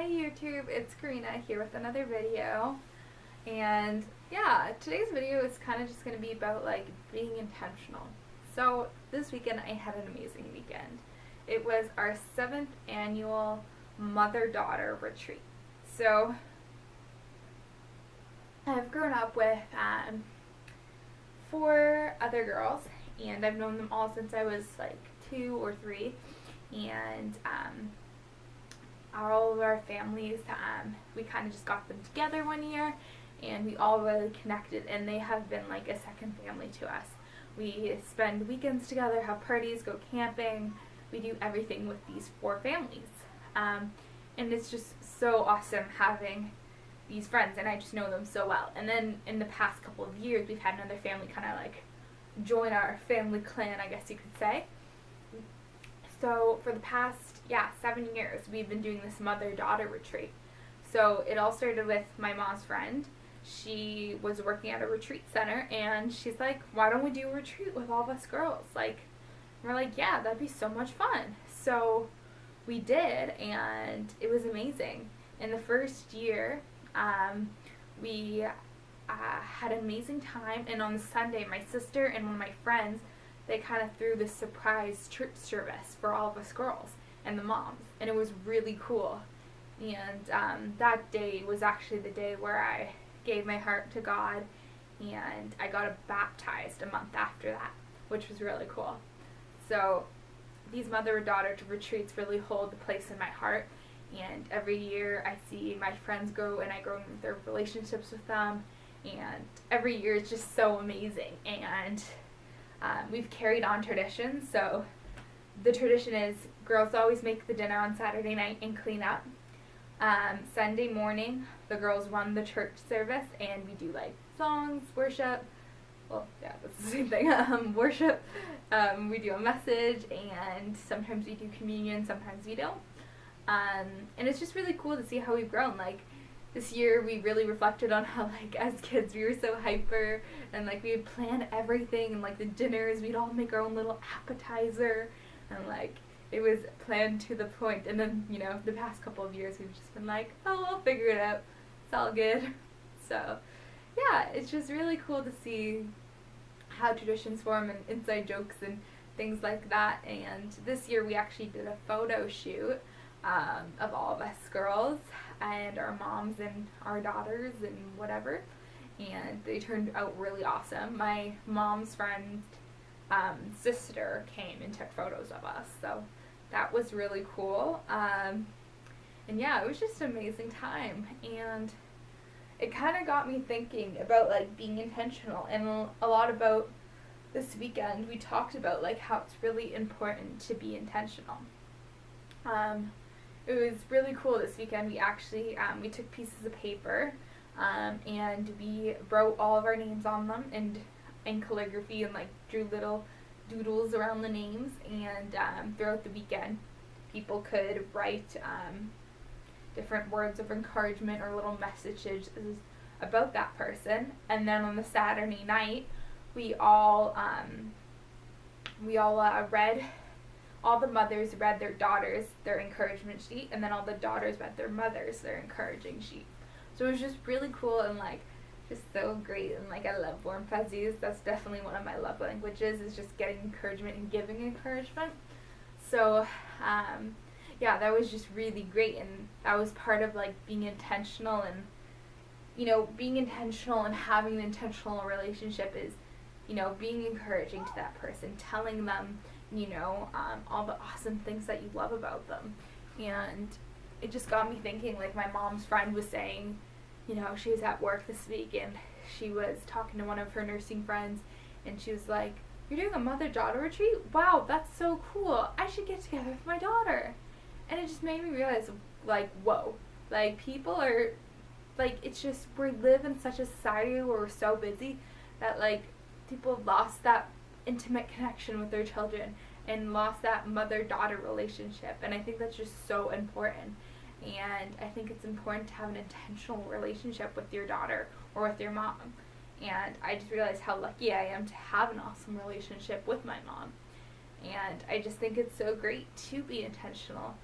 Hey YouTube, it's Karina here with another video. And yeah, today's video is kind of just going to be about like being intentional. So this weekend I had an amazing weekend. It was our 7th annual mother-daughter retreat. So I've grown up with 4 other girls, and I've known them all since I was like 2 or 3. And all of our families, we kind of just got them together one year, and we all really connected, and they have been like a second family to us. We spend weekends together, have parties, go camping. We do everything with these 4 families. And it's just so awesome having these friends, and I just know them so well. And then in the past couple of years, we've had another family kind of like join our family clan, I guess you could say. So for the past 7 years, we've been doing this mother-daughter retreat. So it all started with my mom's friend. She was working at a retreat center, and she's like, why don't we do a retreat with all of us girls? Like, we're like, yeah, that'd be so much fun. So we did, and it was amazing. In the first year, we had an amazing time, and on the Sunday, my sister and one of my friends, they kind of threw this surprise church service for all of us girls and the moms, and it was really cool. And that day was actually the day where I gave my heart to God, and I got baptized a month after that, which was really cool. So these mother-daughter retreats really hold a place in my heart, and every year I see my friends grow, and I grow in their relationships with them, and every year it's just so amazing. And we've carried on traditions. So the tradition is girls always make the dinner on Saturday night and clean up. Sunday morning, the girls run the church service, and we do like songs, worship. Well, yeah, that's the same thing. Worship. We do a message, and sometimes we do communion, sometimes we don't. And it's just really cool to see how we've grown. Like, this year we really reflected on how, like, as kids we were so hyper, and like we would plan everything, and like the dinners we'd all make our own little appetizer, and like it was planned to the point. And then, you know, the past couple of years we've just been like, oh, we'll figure it out, it's all good. So yeah, it's just really cool to see how traditions form and inside jokes and things like that. And this year we actually did a photo shoot of all of us girls and our moms and our daughters and whatever, and they turned out really awesome. My mom's friend's sister came and took photos of us, so that was really cool. And yeah, it was just an amazing time, and it kind of got me thinking about like being intentional, and a lot about this weekend we talked about like how it's really important to be intentional. It was really cool this weekend. We actually we took pieces of paper, and we wrote all of our names on them and in calligraphy, and like drew little doodles around the names. And throughout the weekend, people could write different words of encouragement or little messages about that person. And then on the Saturday night, we all read. All the mothers read their daughters their encouragement sheet, and then all the daughters read their mothers their encouraging sheet. So it was just really cool, and like just so great. And like I love warm fuzzies. That's definitely one of my love languages, is just getting encouragement and giving encouragement. So yeah, that was just really great, and that was part of like being intentional. And you know, being intentional and having an intentional relationship is, you know, being encouraging to that person, telling them, you know, all the awesome things that you love about them. And it just got me thinking, like my mom's friend was saying, you know, she was at work this week, and she was talking to one of her nursing friends, and she was like, you're doing a mother-daughter retreat? Wow, that's so cool. I should get together with my daughter. And it just made me realize, like, whoa, like people are, like, it's just, we live in such a society where we're so busy that like people have lost that intimate connection with their children and lost that mother-daughter relationship. And I think that's just so important. And I think it's important to have an intentional relationship with your daughter or with your mom. And I just realized how lucky I am to have an awesome relationship with my mom. And I just think it's so great to be intentional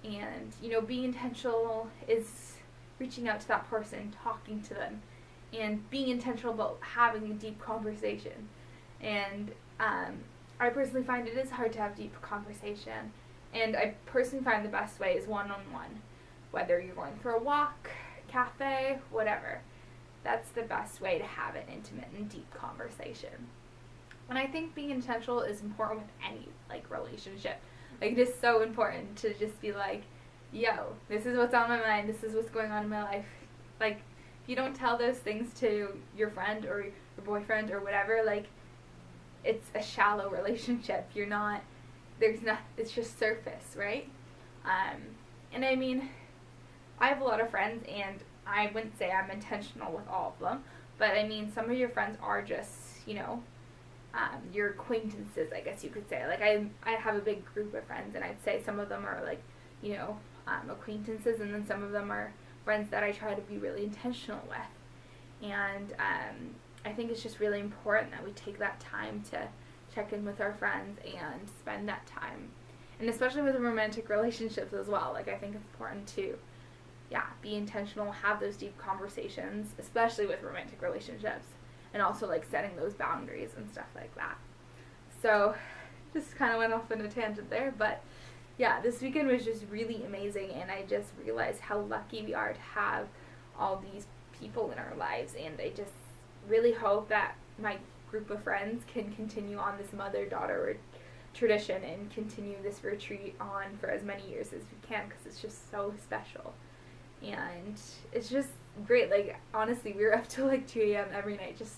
And, you know, being intentional is reaching out to that person, talking to them, and being intentional about having a deep conversation. And I personally find it is hard to have deep conversation. And I personally find the best way is one-on-one. Whether you're going for a walk, cafe, whatever. That's the best way to have an intimate and deep conversation. And I think being intentional is important with any, like, relationship. Like, it is so important to just be like, yo, this is what's on my mind, this is what's going on in my life. Like, if you don't tell those things to your friend or your boyfriend or whatever, like, it's a shallow relationship. It's just surface, right? And I mean, I have a lot of friends, and I wouldn't say I'm intentional with all of them, but I mean, some of your friends are just, you know, your acquaintances, I guess you could say. Like, I have a big group of friends, and I'd say some of them are, like, you know, acquaintances, and then some of them are friends that I try to be really intentional with. And I think it's just really important that we take that time to check in with our friends and spend that time. And especially with romantic relationships as well. Like, I think it's important to, be intentional, have those deep conversations, especially with romantic relationships. And also, like, setting those boundaries and stuff like that. So, just kind of went off on a tangent there, but yeah, this weekend was just really amazing, and I just realized how lucky we are to have all these people in our lives, and I just really hope that my group of friends can continue on this mother-daughter tradition and continue this retreat on for as many years as we can, because it's just so special. And it's just great. Like, honestly, we were up till like 2 a.m. every night just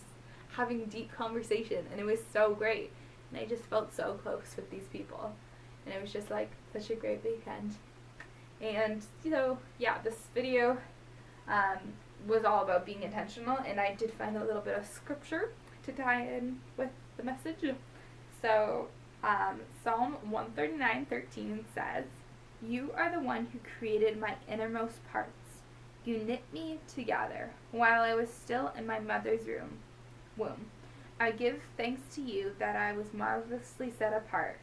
having deep conversation, and it was so great. And I just felt so close with these people. And it was just like such a great weekend. And, you know, this video was all about being intentional, and I did find a little bit of scripture to tie in with the message. So, Psalm 139:13 says, "You are the one who created my innermost parts. You knit me together while I was still in my mother's womb. I give thanks to you that I was marvelously set apart.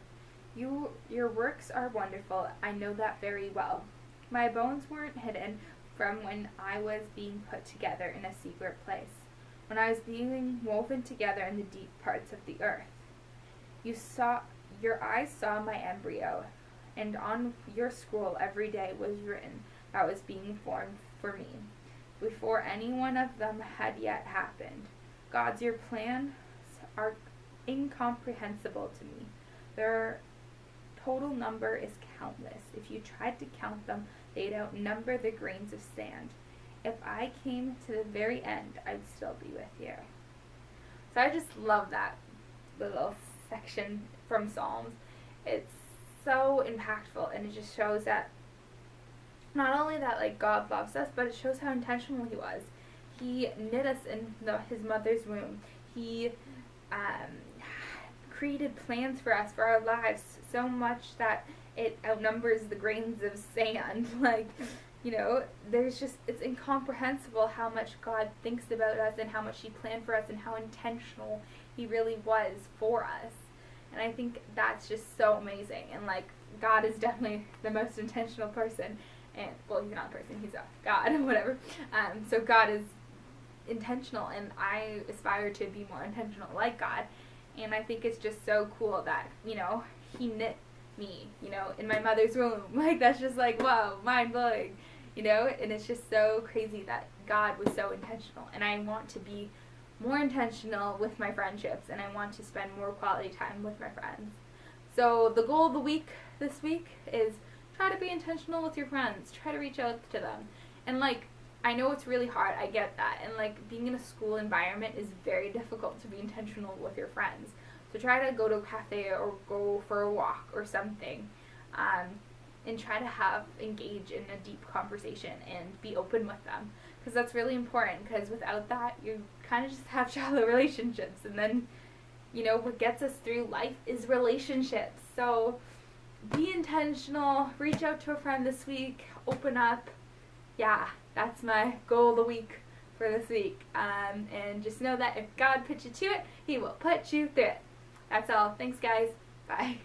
Your works are wonderful, I know that very well. My bones weren't hidden from when I was being put together in a secret place, when I was being woven together in the deep parts of the earth. Your eyes saw my embryo, and on your scroll every day was written that was being formed for me, before any one of them had yet happened. God's, your plans are incomprehensible to me. Their total number is countless. If you tried to count them, they'd outnumber the grains of sand. If I came to the very end, I'd still be with you." So I just love that little section from Psalms. It's so impactful, and it just shows that not only that, like, God loves us, but it shows how intentional he was. He knit us in his mother's womb. He created plans for us, for our lives, so much that it outnumbers the grains of sand. Like, you know, it's incomprehensible how much God thinks about us and how much he planned for us and how intentional he really was for us. And I think that's just so amazing. And, like, God is definitely the most intentional person. And, well, he's not a person, he's a God, whatever. So God is intentional, and I aspire to be more intentional like God. And I think it's just so cool that, you know, he knit me, you know, in my mother's womb. Like, that's just like, whoa, mind-blowing, you know? And it's just so crazy that God was so intentional. And I want to be more intentional with my friendships, and I want to spend more quality time with my friends. So the goal of the week this week is try to be intentional with your friends. Try to reach out to them. And, like, I know it's really hard. I get that. And, like, being in a school environment is very difficult to be intentional with your friends. So try to go to a cafe or go for a walk or something. And try to engage in a deep conversation and be open with them. Because that's really important, because without that, you kind of just have shallow relationships. And then, you know, what gets us through life is relationships. So be intentional. Reach out to a friend this week. Open up. Yeah, that's my goal of the week for this week. And just know that if God put you to it, he will put you through it. That's all. Thanks, guys. Bye.